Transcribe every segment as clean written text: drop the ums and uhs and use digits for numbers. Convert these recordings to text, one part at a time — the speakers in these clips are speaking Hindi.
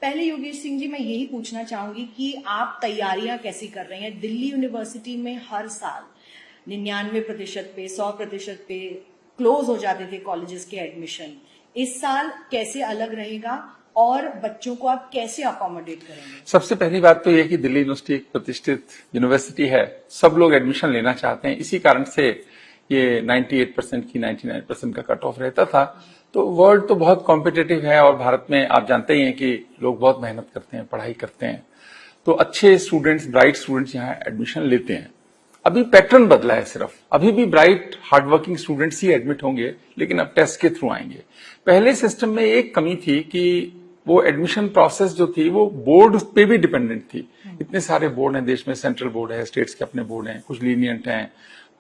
पहले योगेश सिंह जी मैं यही पूछना चाहूंगी कि आप तैयारियां कैसी कर रहे हैं? दिल्ली यूनिवर्सिटी में हर साल 99% पे 100% पे क्लोज हो जाते थे कॉलेजेस के एडमिशन। इस साल कैसे अलग रहेगा और बच्चों को आप कैसे अकोमोडेट करेंगे? सबसे पहली बात तो यह कि दिल्ली यूनिवर्सिटी एक प्रतिष्ठित यूनिवर्सिटी है, सब लोग एडमिशन लेना चाहते हैं। इसी कारण से ये 98% की 99% का कट ऑफ रहता था। तो वर्ल्ड तो बहुत कॉम्पिटिटिव है और भारत में आप जानते ही हैं कि लोग बहुत मेहनत करते हैं, पढ़ाई करते हैं, तो अच्छे स्टूडेंट्स, ब्राइट स्टूडेंट्स यहाँ एडमिशन लेते हैं। अभी पैटर्न बदला है, सिर्फ अभी भी ब्राइट हार्डवर्किंग स्टूडेंट्स ही एडमिट होंगे, लेकिन अब टेस्ट के थ्रू आएंगे। पहले सिस्टम में एक कमी थी कि वो एडमिशन प्रोसेस जो थी वो बोर्ड पे भी डिपेंडेंट थी। इतने सारे बोर्ड हैं देश में, सेंट्रल बोर्ड है, स्टेट्स के अपने बोर्ड हैं, कुछ लीनियंट हैं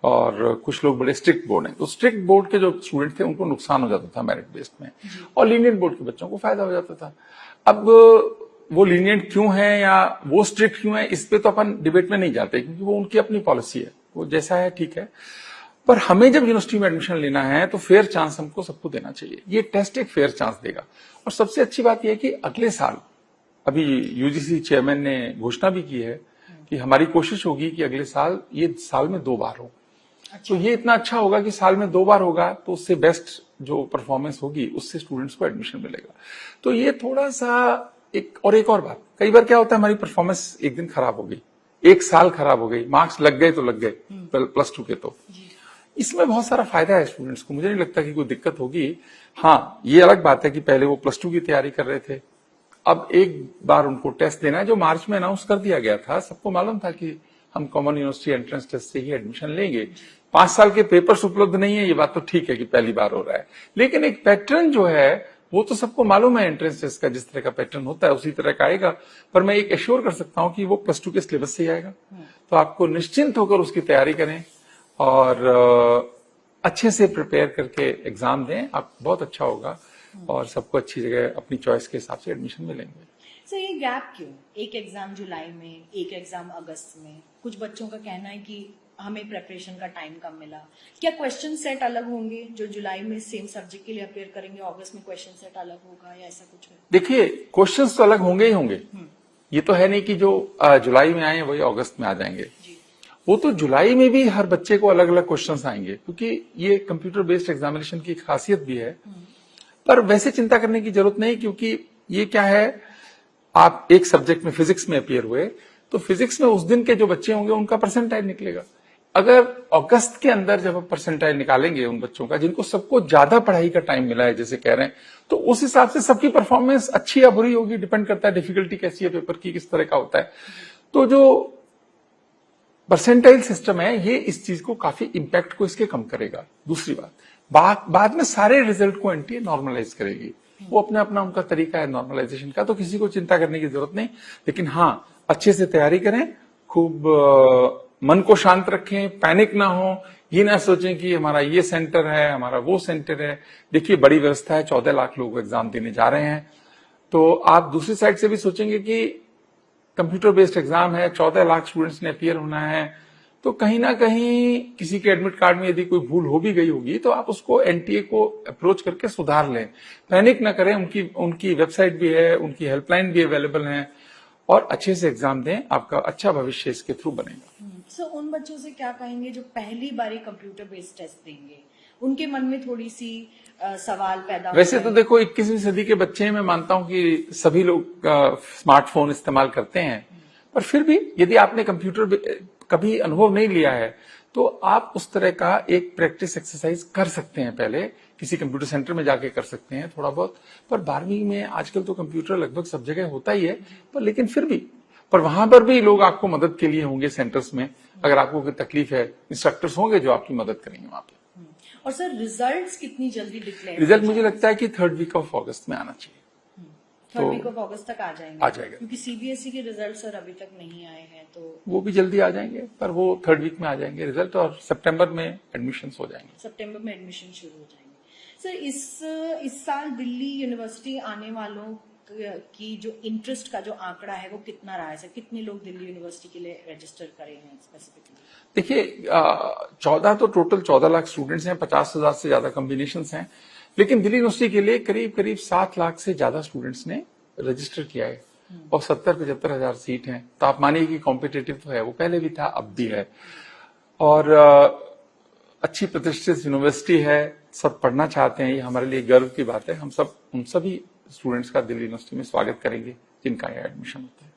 और कुछ लोग बड़े स्ट्रिक्ट बोर्ड हैं। तो स्ट्रिक्ट बोर्ड के जो स्टूडेंट थे उनको नुकसान हो जाता था मेरिट बेस्ड में, और लीनियंट बोर्ड के बच्चों को फायदा हो जाता था। अब वो लीनियंट क्यों है या वो स्ट्रिक्ट क्यों है, इस पे तो अपन डिबेट में नहीं जाते, क्योंकि वो उनकी अपनी पॉलिसी है, वो जैसा है ठीक है। पर हमें जब यूनिवर्सिटी में एडमिशन लेना है तो फेयर चांस हमको सबको देना चाहिए। ये टेस्ट एक फेयर चांस देगा। और सबसे अच्छी बात यह है कि अगले साल, अभी यूजीसी चेयरमैन ने घोषणा भी की है कि हमारी कोशिश होगी कि अगले साल ये साल में 2 बार हो। तो ये इतना अच्छा होगा कि साल में 2 बार होगा, तो उससे बेस्ट जो परफॉर्मेंस होगी उससे स्टूडेंट्स को एडमिशन मिलेगा। तो ये थोड़ा सा एक और बात, कई बार क्या होता है, हमारी परफॉर्मेंस एक दिन खराब हो गई, एक साल खराब हो गई, मार्क्स लग गए तो लग गए +2 के। तो इसमें बहुत सारा फायदा है स्टूडेंट्स को, मुझे नहीं लगता कि कोई दिक्कत होगी। हाँ, ये अलग बात है कि पहले वो +2 की तैयारी कर रहे थे, अब एक बार उनको टेस्ट देना है, जो मार्च में अनाउंस कर दिया गया था। सबको मालूम था कि हम कॉमन यूनिवर्सिटी एंट्रेंस टेस्ट से ही एडमिशन लेंगे। 5 साल के पेपर्स उपलब्ध नहीं है, ये बात तो ठीक है कि पहली बार हो रहा है, लेकिन एक पैटर्न जो है वो तो सबको मालूम है एंट्रेंस टेस्ट का, जिस तरह का पैटर्न होता है उसी तरह का आएगा। पर मैं एक एश्योर कर सकता हूं कि वो +2 के सिलेबस से ही आएगा। तो आपको निश्चिंत होकर उसकी तैयारी करें और अच्छे से प्रिपेयर करके एग्जाम दें, आप बहुत अच्छा होगा और सबको अच्छी जगह अपनी चॉइस के हिसाब से एडमिशन मिलेंगे। सर ये गैप क्यों? एक एग्जाम जुलाई में, एक एग्जाम अगस्त में। कुछ बच्चों का कहना है कि हमें प्रेपरेशन का टाइम कम मिला। क्या क्वेश्चन सेट अलग होंगे? जो जुलाई में सेम सब्जेक्ट के लिए अपेयर करेंगे, अगस्त में क्वेश्चन सेट अलग होगा या ऐसा कुछ है? देखिए, क्वेश्चंस तो अलग होंगे ही होंगे। ये तो है नहीं कि जो जुलाई में आए वही अगस्त में आ जाएंगे। वो तो जुलाई में भी हर बच्चे को अलग अलग क्वेश्चंस आएंगे, क्योंकि ये कंप्यूटर बेस्ड एग्जामिनेशन की खासियत भी है। पर वैसे चिंता करने की जरूरत नहीं, क्योंकि ये क्या है, आप एक सब्जेक्ट में फिजिक्स में अपियर हुए तो फिजिक्स में उस दिन के जो बच्चे होंगे उनका परसेंटाइल निकलेगा। अगर अगस्त के अंदर जब आप परसेंटाइल निकालेंगे उन बच्चों का जिनको सबको ज्यादा पढ़ाई का टाइम मिला है, जैसे कह रहे हैं, तो उस हिसाब से सबकी परफॉर्मेंस अच्छी या बुरी होगी, डिपेंड करता है डिफिकल्टी कैसी है पेपर की, किस तरह का होता है। तो जो परसेंटाइल सिस्टम है ये इस चीज को काफी इंपैक्ट को इसके कम करेगा। दूसरी बात, बाद में सारे रिजल्ट को एनटीए नॉर्मलाइज करेगी। वो अपना उनका तरीका है नॉर्मलाइजेशन का, तो किसी को चिंता करने की जरूरत नहीं। लेकिन हाँ, अच्छे से तैयारी करें, खूब मन को शांत रखें, पैनिक ना हो, ये ना सोचें कि हमारा ये सेंटर है, हमारा वो सेंटर है। देखिए, बड़ी व्यवस्था है, 14 लाख लोग एग्जाम देने जा रहे हैं। तो आप दूसरी साइड से भी सोचेंगे कि कंप्यूटर बेस्ड एग्जाम है, 14 लाख स्टूडेंट्स ने अपियर होना है, तो कहीं ना कहीं किसी के एडमिट कार्ड में यदि कोई भूल हो भी गई होगी तो आप उसको एनटीए को अप्रोच करके सुधार लें। पैनिक ना करें, उनकी वेबसाइट भी है, उनकी हेल्पलाइन भी अवेलेबल है, और अच्छे से एग्जाम दें, आपका अच्छा भविष्य इसके थ्रू बनेगा। सो उन बच्चों से क्या कहेंगे जो पहली बार कंप्यूटर बेस्ड टेस्ट देंगे? उनके मन में थोड़ी सी सवाल पैदा होता है। वैसे तो देखो, 21वीं सदी के बच्चे हैं, मैं मानता हूं कि सभी लोग स्मार्टफोन इस्तेमाल करते हैं, पर फिर भी यदि आपने कंप्यूटर कभी अनुभव नहीं लिया है तो आप उस तरह का एक प्रैक्टिस एक्सरसाइज कर सकते हैं। पहले किसी कंप्यूटर सेंटर में जाके कर सकते हैं थोड़ा बहुत, पर 12वीं में आजकल तो कंप्यूटर लगभग सब जगह होता ही है, पर लेकिन फिर भी, पर वहां पर भी लोग आपको मदद के लिए होंगे सेंटर्स में। अगर आपको कोई तकलीफ है, इंस्ट्रक्टर्स होंगे जो आपकी मदद करेंगे वहां पे। और सर रिजल्ट्स कितनी जल्दी डिक्लेयर? रिजल्ट मुझे लगता है कि 3rd वीक ऑफ अगस्त में आना चाहिए। 3rd वीक ऑफ अगस्त तक आ जाएगा, क्योंकि सीबीएसई के रिजल्ट सर अभी तक नहीं आए हैं, तो वो भी जल्दी आ जाएंगे, पर वो 3rd वीक में आ जाएंगे रिजल्ट, और सितंबर में एडमिशन हो जाएंगे। सितंबर में एडमिशन शुरू हो जाएंगे। सर इस साल दिल्ली यूनिवर्सिटी आने वालों की जो इंटरेस्ट का जो आंकड़ा है वो कितना रहा है सर? कितने लोग दिल्ली यूनिवर्सिटी के लिए रजिस्टर करे हैं स्पेसिफिकली? देखिए, 14 लाख स्टूडेंट्स हैं, 50,000 से ज्यादा कॉम्बिनेशंस हैं, लेकिन दिल्ली यूनिवर्सिटी के लिए करीब 7 लाख से ज्यादा स्टूडेंट्स ने रजिस्टर किया है और 70-75 हजार सीट हैं, तो आप मानिए कि कॉम्पिटेटिव तो है, वो पहले भी था, अब भी है। और अच्छी प्रतिष्ठित यूनिवर्सिटी है, सब पढ़ना चाहते हैं, ये हमारे लिए गर्व की बात है। हम सब उन सभी स्टूडेंट्स का दिल्ली यूनिवर्सिटी में स्वागत करेंगे जिनका यहाँ एडमिशन होता है।